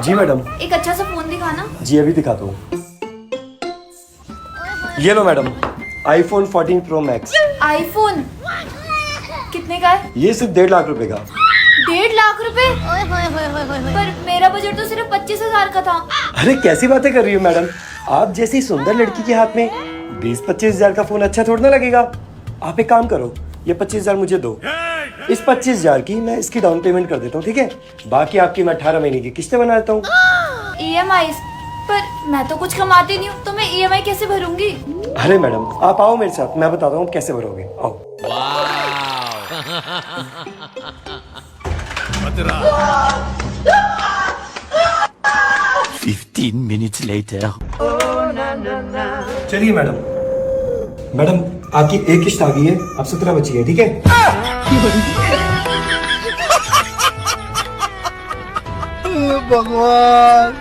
जी madam. एक अच्छा सा फोन दिखाना। जी अभी दिखाता हूँ। ये लो madam, iPhone 14 pro max. IPhone कितने का है? ये सिर्फ 1.5 लाख रुपए का। 1.5 लाख रुपए? पर मेरा बजट तो सिर्फ 25,000 का था। अरे कैसी बातें कर रही हो मैडम, आप जैसी सुंदर लड़की के हाथ में 20-25 हजार का फोन अच्छा थोड़ा ना लगेगा। आप एक काम करो, ये 25,000 मुझे दो। इस 25,000 की मैं इसकी डाउन पेमेंट कर देता हूँ, ठीक है? बाकी आपकी मैं 18 महीने की किस्तें बना देता हूँ। EMI? पर मैं तो कुछ कमाती नहीं हूँ, तो मैं EMI कैसे भरूंगी? अरे मैडम आप आओ मेरे साथ, मैं बताता हूँ कैसे भरोगे। आओ। 15 minutes later. चलिए मैडम। मैडम आपकी एक किस्त आ गई है, अब 17 बची है, ठीक है? भगवान।